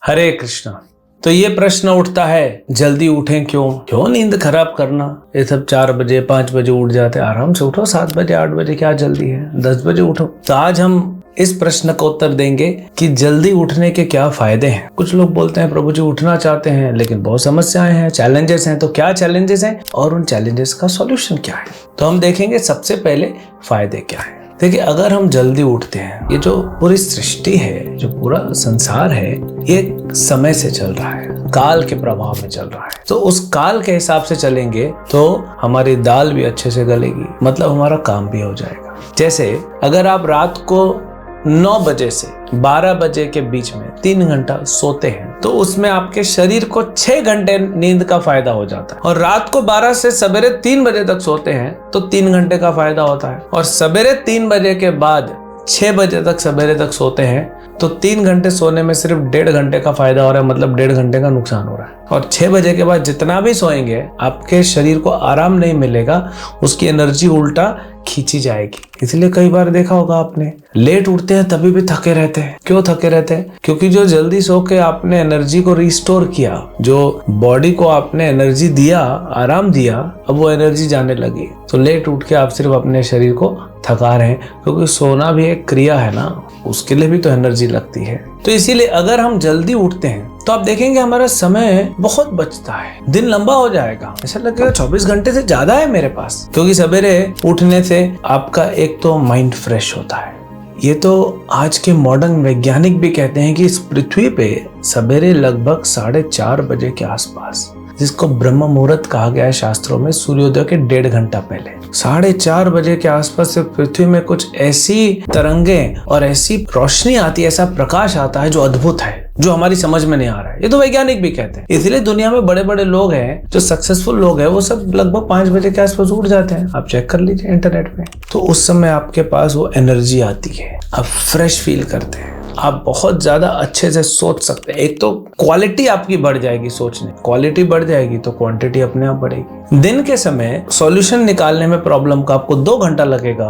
हरे कृष्णा। तो ये प्रश्न उठता है, जल्दी उठें क्यों नींद खराब करना। ये सब 4 बजे 5 बजे उठ जाते, आराम से उठो 7 बजे 8 बजे, क्या जल्दी है, 10 बजे उठो। तो आज हम इस प्रश्न का उत्तर देंगे कि जल्दी उठने के क्या फायदे हैं। कुछ लोग बोलते हैं प्रभु जी उठना चाहते हैं लेकिन बहुत समस्याएं हैं, चैलेंजेस हैं। तो क्या चैलेंजेस हैं और उन चैलेंजेस का सॉल्यूशन क्या है, तो हम देखेंगे सबसे पहले फायदे क्या है। देखिए, अगर हम जल्दी उठते हैं, ये जो पूरी सृष्टि है, जो पूरा संसार है, ये समय से चल रहा है, काल के प्रभाव में चल रहा है। तो उस काल के हिसाब से चलेंगे तो हमारी दाल भी अच्छे से गलेगी, मतलब हमारा काम भी हो जाएगा। जैसे अगर आप रात को 9 बजे से 12 बजे के बीच में 3 घंटा सोते हैं तो उसमें आपके शरीर को 6 घंटे नींद का फायदा हो जाता है। और रात को 12 से सवेरे 3 बजे तक सोते हैं तो 3 घंटे का फायदा होता है। और सवेरे 3 बजे के बाद 6 बजे तक सवेरे तक सोते हैं तो 3 घंटे सोने में सिर्फ 1.5 घंटे का फायदा हो रहा है, मतलब 1.5 घंटे का नुकसान हो रहा है। और 6 बजे के बाद जितना भी सोएंगे आपके शरीर को आराम नहीं मिलेगा, उसकी एनर्जी उल्टा खींची जाएगी। इसलिए कई बार देखा होगा आपने, लेट उठते हैं तभी भी थके रहते हैं। क्यों थके रहते हैं? क्योंकि जो जल्दी सो के आपने एनर्जी को रिस्टोर किया, जो बॉडी को आपने एनर्जी दिया, आराम दिया, अब वो एनर्जी जाने लगी। तो लेट उठ के आप सिर्फ अपने शरीर को थका रहे हैं, क्योंकि सोना भी एक क्रिया है ना, उसके लिए भी तो एनर्जी लगती है। तो इसीलिए अगर हम जल्दी उठते हैं तो आप देखेंगे हमारा समय बहुत बचता है, दिन लंबा हो जाएगा। ऐसा लगेगा 24 घंटे से ज्यादा है मेरे पास, क्योंकि सवेरे उठने से आपका एक तो माइंड फ्रेश होता है। ये तो आज के मॉडर्न वैज्ञानिक भी कहते हैं कि इस पृथ्वी पे सवेरे लगभग 4:30 बजे के आसपास, जिसको ब्रह्म मुहूर्त कहा गया है शास्त्रों में, सूर्योदय के 1.5 घंटा पहले 4:30 बजे के आसपास से पृथ्वी में कुछ ऐसी तरंगे और ऐसी रोशनी आती है, ऐसा प्रकाश आता है जो अद्भुत है, जो हमारी समझ में नहीं आ रहा है। ये तो वैज्ञानिक भी कहते हैं। इसलिए दुनिया में बड़े बड़े लोग हैं, जो सक्सेसफुल लोग हैं, वो सब लगभग 5 बजे के आसपास उठ जाते हैं। आप चेक कर लीजिए इंटरनेट पे। तो उस समय आपके पास वो एनर्जी आती है, आप फ्रेश फील करते हैं, आप बहुत ज्यादा अच्छे से सोच सकते हैं। एक तो क्वालिटी आपकी बढ़ जाएगी, सोचने क्वालिटी बढ़ जाएगी तो क्वांटिटी अपने आप बढ़ेगी। दिन के समय सॉल्यूशन निकालने में प्रॉब्लम का आपको 2 घंटा लगेगा,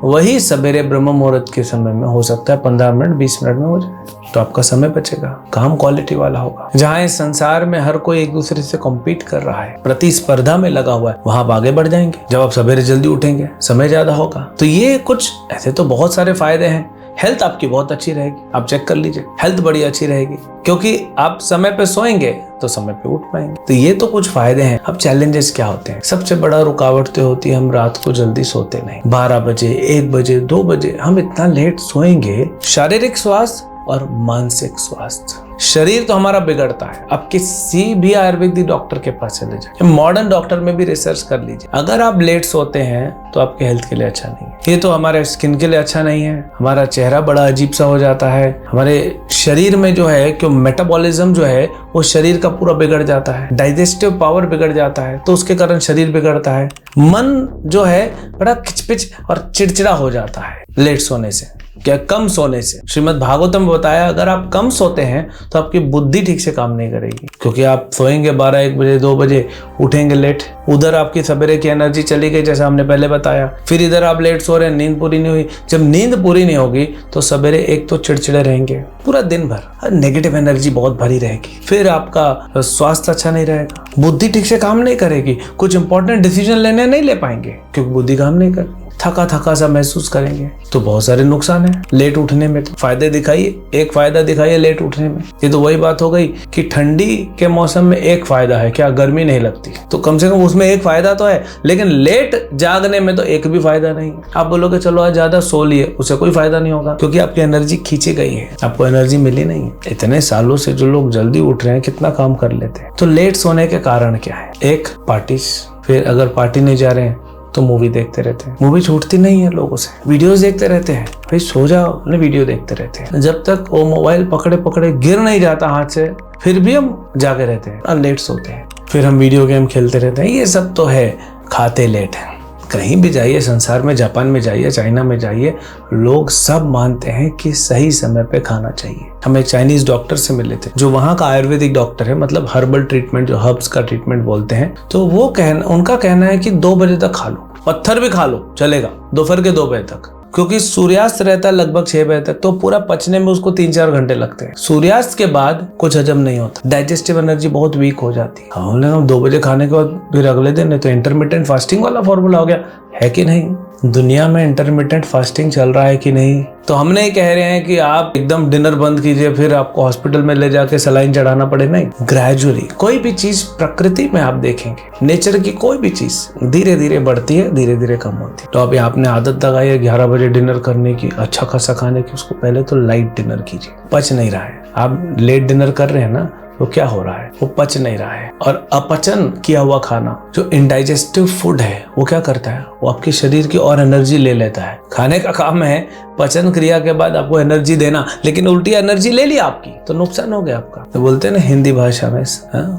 वही सवेरे ब्रह्म मुहूर्त के समय में हो सकता है 15 मिनट 20 मिनट में हो जाए। तो आपका समय बचेगा, काम क्वालिटी वाला होगा। जहाँ इस संसार में हर कोई एक दूसरे से कॉम्पीट कर रहा है, प्रतिस्पर्धा में लगा हुआ है, वहां आप आगे बढ़ जाएंगे। जब आप सवेरे जल्दी उठेंगे समय ज्यादा होगा। तो ये कुछ ऐसे तो बहुत सारे फायदे हैं। हेल्थ आपकी बहुत अच्छी रहेगी, आप चेक कर लीजिए, हेल्थ बड़ी अच्छी रहेगी, क्योंकि आप समय पे सोएंगे तो समय पे उठ पाएंगे। तो ये तो कुछ फायदे हैं। अब चैलेंजेस क्या होते हैं? सबसे बड़ा रुकावट तो होती है हम रात को जल्दी सोते नहीं। 12 बजे 1 बजे 2 बजे हम इतना लेट सोएंगे, शारीरिक स्वास्थ्य और मानसिक स्वास्थ्य, शरीर तो हमारा बिगड़ता है। आप किसी भी आयुर्वेदिक डॉक्टर के पास चले जाइए, मॉडर्न डॉक्टर में भी रिसर्च कर लीजिए, अगर आप लेट सोते हैं तो आपके हेल्थ के लिए अच्छा नहीं है। ये तो हमारे स्किन के लिए अच्छा नहीं है, हमारा चेहरा बड़ा अजीब सा हो जाता है, हमारे शरीर में जो है कि मेटाबॉलिज्म जो है वो शरीर का पूरा बिगड़ जाता है, डाइजेस्टिव पावर बिगड़ जाता है, तो उसके कारण शरीर बिगड़ता है। मन जो है बड़ा खिचपिच और चिड़चिड़ा हो जाता है लेट सोने से, क्या कम सोने से। श्रीमद् भागवतम में बताया, अगर आप कम सोते हैं तो आपकी बुद्धि ठीक से काम नहीं करेगी, क्योंकि आप सोएंगे 12 1 बजे 2 बजे, उठेंगे लेट, उधर आपकी सवेरे की एनर्जी चली गई जैसा हमने पहले बताया। फिर इधर आप लेट सो रहे हैं, नींद पूरी नहीं हुई। जब नींद पूरी नहीं होगी तो सवेरे एक तो चिड़चिड़े रहेंगे, पूरा दिन भर नेगेटिव एनर्जी बहुत भरी रहेगी, फिर आपका स्वास्थ्य अच्छा नहीं रहेगा, बुद्धि ठीक से काम नहीं करेगी, कुछ इंपॉर्टेंट डिसीजन लेने नहीं ले पाएंगे क्योंकि बुद्धि काम नहीं करती, थका थका सा महसूस करेंगे। तो बहुत सारे नुकसान है लेट उठने में। तो फायदे दिखाइए, एक फायदा दिखाइए लेट उठने में। ये तो वही बात हो गई कि ठंडी के मौसम में एक फायदा है, क्या गर्मी नहीं लगती, तो कम से कम उसमें एक फायदा तो है। लेकिन लेट जागने में तो एक भी फायदा नहीं। आप बोलोगे चलो आज ज्यादा सो लिए, उसे कोई फायदा नहीं होगा, क्योंकि आपकी एनर्जी खींची गई है, आपको एनर्जी मिली नहीं। इतने सालों से जो लोग जल्दी उठ रहे हैं कितना काम कर लेते हैं। तो लेट सोने के कारण क्या है? एक पार्टी, फिर अगर पार्टी नहीं जा रहे हैं तो मूवी देखते रहते हैं, मूवी छूटती नहीं है लोगों से, वीडियोस देखते रहते हैं, भाई सो जाओ ना, वीडियो देखते रहते हैं जब तक वो मोबाइल पकड़े पकड़े गिर नहीं जाता हाथ से, फिर भी हम जागे रहते हैं और लेट सोते हैं। फिर हम वीडियो गेम खेलते रहते हैं। ये सब तो है, खाते लेट है। कहीं भी जाइए संसार में, जापान में जाइए, चाइना में जाइए, लोग सब मानते हैं कि सही समय पे खाना चाहिए। हम एक चाइनीज डॉक्टर से मिले थे, जो वहाँ का आयुर्वेदिक डॉक्टर है, मतलब हर्बल ट्रीटमेंट, जो हर्ब्स का ट्रीटमेंट बोलते हैं। तो वो उनका कहना है कि 2 बजे तक खा लो, पत्थर भी खा लो चलेगा, दोपहर के 2 बजे तक, क्योंकि सूर्यास्त रहता है लगभग 6 बजे तक, तो पूरा पचने में उसको 3-4 घंटे लगते हैं। सूर्यास्त के बाद कुछ हजम नहीं होता, डाइजेस्टिव एनर्जी बहुत वीक हो जाती है। हमने 2 बजे खाने के बाद फिर अगले दिन, तो इंटरमिटेंट फास्टिंग वाला फॉर्मूला हो गया है कि नहीं? दुनिया में इंटरमिटेंट फास्टिंग चल रहा है कि नहीं? तो हमने ही कह रहे हैं कि आप एकदम डिनर बंद कीजिए फिर आपको हॉस्पिटल में ले जाके सलाइन चढ़ाना पड़े, नहीं। ग्रेजुअली कोई भी चीज प्रकृति में आप देखेंगे, नेचर की कोई भी चीज धीरे धीरे बढ़ती है, धीरे धीरे कम होती है। तो अभी आपने आदत लगाई है 11 बजे डिनर करने की, अच्छा खासा खाने की, उसको पहले तो लाइट डिनर कीजिए। पच नहीं रहा है, आप लेट डिनर कर रहे हैं ना, तो क्या हो रहा है? वो पच नहीं रहा है। और अपचन किया हुआ खाना, जो इंडाइजेस्टिव फूड है, वो क्या करता है? वो आपके शरीर की और एनर्जी ले लेता है। खाने का काम है पचन क्रिया के बाद आपको एनर्जी देना, लेकिन उल्टी एनर्जी ले ली आपकी, तो नुकसान हो गया आपका। तो बोलते हैं ना हिंदी भाषा में,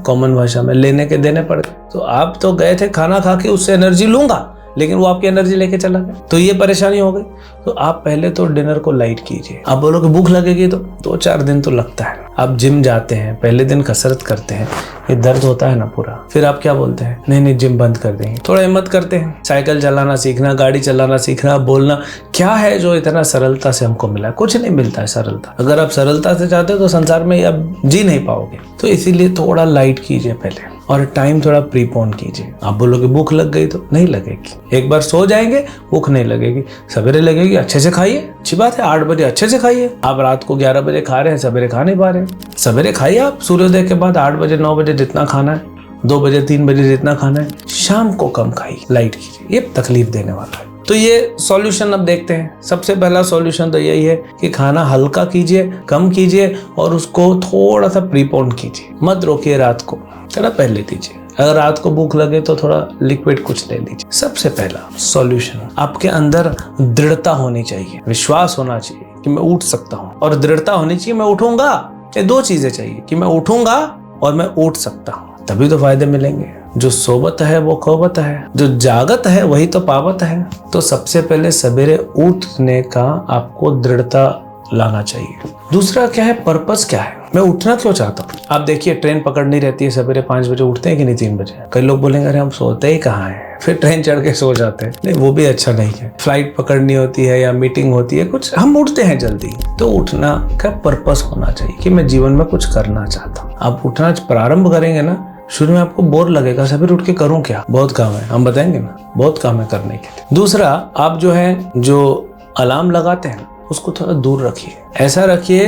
कॉमन भाषा में, लेने के देने पड़ गए। तो आप तो गए थे खाना खा के उससे एनर्जी लूंगा, लेकिन वो आपकी एनर्जी लेके चला गया, तो ये परेशानी हो गई। तो आप पहले तो डिनर को लाइट कीजिए। आप बोलोगे भूख लगेगी, तो 2-4 दिन तो लगता है। आप जिम जाते हैं, पहले दिन कसरत करते हैं, ये दर्द होता है ना पूरा, फिर आप क्या बोलते हैं? नहीं जिम बंद कर देंगे। थोड़ा हिम्मत करते हैं, साइकिल चलाना सीखना, गाड़ी चलाना सीखना, बोलना। क्या है जो इतना सरलता से हमको मिला है? कुछ नहीं मिलता है सरलता। अगर आप सरलता से चाहते हो तो संसार में आप जी नहीं पाओगे। तो इसीलिए थोड़ा लाइट कीजिए पहले, और टाइम थोड़ा प्रीपोन कीजिए। आप बोलोगे भूख लग गई, तो नहीं लगेगी। एक बार सो जाएंगे भूख नहीं लगेगी, सवेरे लगेगी। अच्छे से खाइए, अच्छी बात है, 8 बजे अच्छे से खाइए। आप रात को 11 बजे खा रहे हैं, सवेरे खा नहीं पा रहे हैं, सवेरे खाइए आप सूर्योदय के बाद 8 बजे 9 बजे जितना खाना है, 2 बजे 3 बजे जितना खाना है। शाम को कम खाइए, लाइट कीजिए, ये तकलीफ देने वाला है। तो ये सॉल्यूशन अब देखते हैं। सबसे पहला सॉल्यूशन तो यही है कि खाना हल्का कीजिए, कम कीजिए, और उसको थोड़ा सा प्रीपोन कीजिए। मत रोकिए रात को, थोड़ा पहले कीजिए। अगर रात को भूख लगे तो थोड़ा लिक्विड कुछ ले लीजिए। सबसे पहला सॉल्यूशन, आपके अंदर दृढ़ता होनी चाहिए, विश्वास होना चाहिए कि मैं उठ सकता हूँ, और दृढ़ता होनी चाहिए मैं उठूंगा। ये 2 चीजें चाहिए, कि मैं उठूंगा और मैं उठ सकता हूँ, तभी तो फायदे मिलेंगे। जो सोवत है वो खोवत है, जो जागत है वही तो पावत है। तो सबसे पहले सवेरे उठने का आपको दृढ़ता लाना चाहिए। दूसरा क्या है? पर्पस क्या है? मैं उठना क्यों चाहता हूँ? आप देखिए ट्रेन पकड़नी रहती है, सवेरे 5 बजे उठते हैं कि नहीं? 3 बजे। कई लोग बोलेंगे अरे हम सोते ही कहाँ हैं, फिर ट्रेन चढ़ के सो जाते हैं। नहीं, वो भी अच्छा नहीं है। फ्लाइट पकड़नी होती है या मीटिंग होती है कुछ, हम उठते हैं जल्दी। तो उठना का पर्पस होना चाहिए कि मैं जीवन में कुछ करना चाहता हूँ। आप उठना प्रारंभ करेंगे ना, शुरू में आपको बोर लगेगा, सवेरे उठ के करूँ क्या, बहुत काम है, हम बताएंगे ना, बहुत काम है करने के लिए। दूसरा, आप जो अलार्म लगाते हैं उसको थोड़ा दूर रखिए। ऐसा रखिए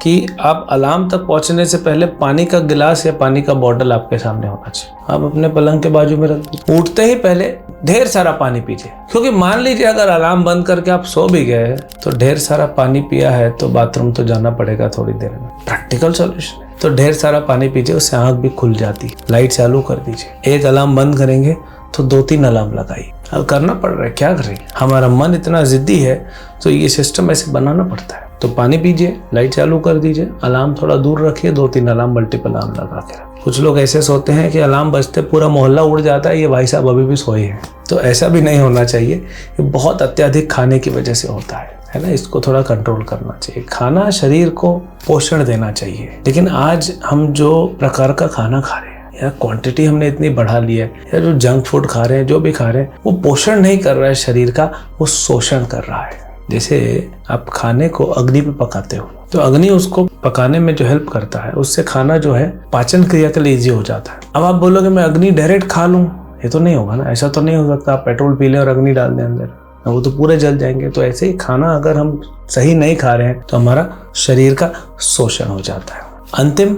कि आप अलार्म तक पहुंचने से पहले पानी का गिलास या पानी का बॉटल आपके सामने होना चाहिए। आप अपने पलंग के बाजू में रख दीजिए। उठते ही पहले ढेर सारा पानी पीजिए, क्योंकि मान लीजिए अगर अलार्म बंद करके आप सो भी गए तो ढेर सारा पानी पिया है तो बाथरूम तो जाना पड़ेगा थोड़ी देर में। प्रैक्टिकल सॉल्यूशन है। तो ढेर सारा पानी पीजिए, उससे आंख भी खुल जाती है। लाइट चालू कर दीजिए। एक अलार्म बंद करेंगे तो 2-3 अलार्म लगाइए। अब करना पड़ रहा है, क्या करें, हमारा मन इतना जिद्दी है, तो ये सिस्टम ऐसे बनाना पड़ता है। तो पानी पीजिए, लाइट चालू कर दीजिए, अलार्म थोड़ा दूर रखिए, 2-3 अलार्म मल्टीपल अलार्म लगा के रखिए। कुछ लोग ऐसे सोते हैं कि अलार्म बजते पूरा मोहल्ला उड़ जाता है, ये भाई साहब अभी भी सोए हैं। तो ऐसा भी नहीं होना चाहिए। ये बहुत अत्यधिक खाने की वजह से होता है ना। इसको थोड़ा कंट्रोल करना चाहिए। खाना शरीर को पोषण देना चाहिए, लेकिन आज हम जो प्रकार का खाना खा रहे हैं या क्वांटिटी हमने इतनी बढ़ा ली है, या जो जंक फूड खा रहे हैं, जो भी खा रहे हैं, वो पोषण नहीं कर रहा है शरीर का, वो शोषण कर रहा है। जैसे आप खाने को अग्नि पे पकाते हो, तो अग्नि उसको पकाने में जो हेल्प करता है, उससे खाना जो है पाचन क्रिया के लिए इजी हो जाता है। अब आप बोलोगे मैं अग्नि डायरेक्ट खा लूं, ये तो नहीं होगा ना। ऐसा तो नहीं हो सकता आप पेट्रोल पी लें और अग्नि डाल दें अंदर, वो तो पूरे जल जाएंगे। तो ऐसे ही खाना अगर हम सही नहीं खा रहे हैं तो हमारा शरीर का शोषण हो जाता है। अंतिम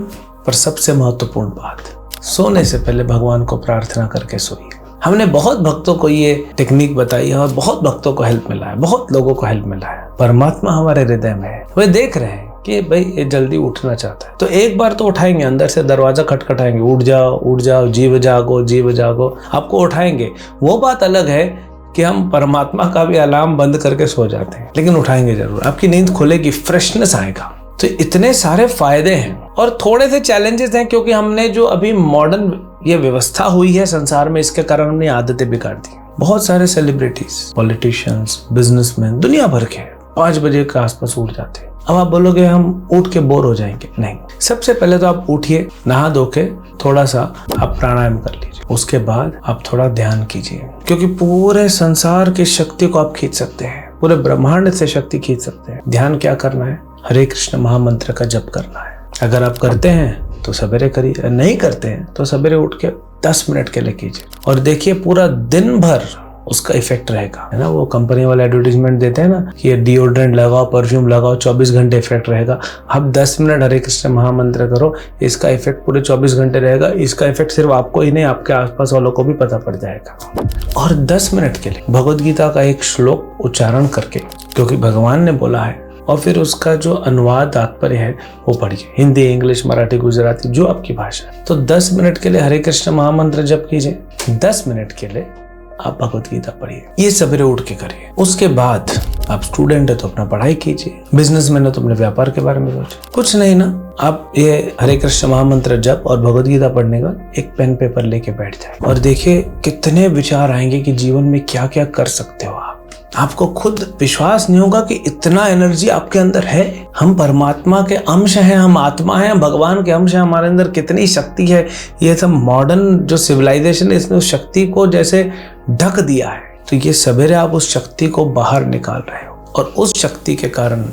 पर सबसे महत्वपूर्ण बात, सोने से पहले भगवान को प्रार्थना करके सोइए। हमने बहुत भक्तों को ये टेक्निक बताई है और बहुत भक्तों को हेल्प मिला है, बहुत लोगों को हेल्प मिला है। परमात्मा हमारे हृदय में है, वे देख रहे हैं कि भाई ये जल्दी उठना चाहता है। तो एक बार तो उठाएंगे, अंदर से दरवाजा खटखटाएंगे, उठ जाओ, जीव जागो, आपको उठाएंगे। वो बात अलग है कि हम परमात्मा का भी अलार्म बंद करके सो जाते हैं, लेकिन उठाएंगे जरूर। आपकी नींद खुलेगी, फ्रेशनेस आएगा। तो इतने सारे फायदे हैं और थोड़े से चैलेंजेस हैं, क्योंकि हमने जो अभी मॉडर्न ये व्यवस्था हुई है संसार में, इसके कारण हमने आदतें बिगाड़ दी। बहुत सारे सेलिब्रिटीज, पॉलिटिशियंस, बिजनेसमैन दुनिया भर के 5 बजे के आसपास उठ जाते हैं। अब आप बोलोगे हम उठ के बोर हो जाएंगे, नहीं। सबसे पहले तो आप उठिए, नहा धो के थोड़ा सा आप प्राणायाम कर लीजिए, उसके बाद आप थोड़ा ध्यान कीजिए, क्योंकि पूरे संसार की शक्ति को आप खींच सकते हैं। पूरे ब्रह्मांड से शक्ति खींच सकते हैं। ध्यान क्या करना है? हरे कृष्ण महामंत्र का जप करना है। अगर आप करते हैं तो सवेरे करिए, नहीं करते हैं तो सवेरे उठ के 10 मिनट के लिए कीजिए और देखिए पूरा दिन भर उसका इफेक्ट रहेगा, है ना। वो कंपनी वाले एडवर्टीजमेंट देते हैं ना कि ये डिओड्रेंट लगाओ, परफ्यूम लगाओ, 24 घंटे इफेक्ट रहेगा। आप 10 मिनट हरे कृष्ण महामंत्र करो, इसका इफेक्ट पूरे 24 घंटे रहेगा। इसका इफेक्ट सिर्फ आपको ही नहीं, आपके आसपास वालों को भी पता पड़ जाएगा। और 10 मिनट के लिए भगवद गीता का एक श्लोक उच्चारण करके, क्योंकि भगवान ने बोला है, और फिर उसका जो अनुवाद तात्पर्य है वो पढ़िए, हिंदी, इंग्लिश, मराठी, गुजराती, जो आपकी भाषा है। तो 10 मिनट के लिए हरे कृष्ण महामंत्र जप कीजिए, 10 मिनट के लिए आप भगवद गीता पढ़िए। ये सवेरे उठ के करिए। उसके बाद आप स्टूडेंट है तो अपना पढ़ाई कीजिए, बिजनेसमैन है तो अपने व्यापार के बारे में सोचिए। कुछ नहीं ना, आप ये हरे कृष्ण महामंत्र जप और भगवद गीता पढ़ने का एक पेन पेपर लेके बैठ जाए और देखिए कितने विचार आएंगे कि जीवन में क्या क्या कर सकते हो आप। आपको खुद विश्वास नहीं होगा कि इतना एनर्जी आपके अंदर है। हम परमात्मा के अंश हैं, हम आत्मा हैं, भगवान के अंश हैं, हमारे अंदर कितनी शक्ति है। ये सब मॉडर्न जो सिविलाइजेशन है इसने उस शक्ति को जैसे ढक दिया है। तो ये सवेरे आप उस शक्ति को बाहर निकाल रहे हो और उस शक्ति के कारण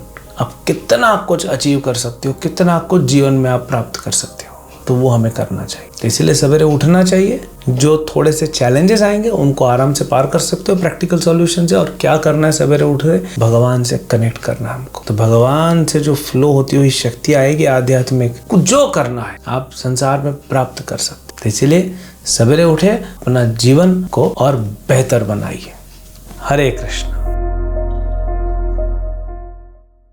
आप कितना कुछ अचीव कर सकते हो, कितना कुछ जीवन में आप प्राप्त कर सकते हो। तो वो हमें करना चाहिए। तो इसीलिए सवेरे उठना चाहिए। जो थोड़े से चैलेंजेस आएंगे उनको आराम से पार कर सकते हो प्रैक्टिकल सॉल्यूशन से। और क्या करना है सवेरे उठ के? भगवान से कनेक्ट करना है हमको। तो भगवान से जो फ्लो होती हुई शक्ति आएगी आध्यात्मिक, कुछ जो करना है आप संसार में प्राप्त कर सकते। तो इसीलिए सवेरे उठे, अपना जीवन को और बेहतर बनाइए। हरे कृष्ण।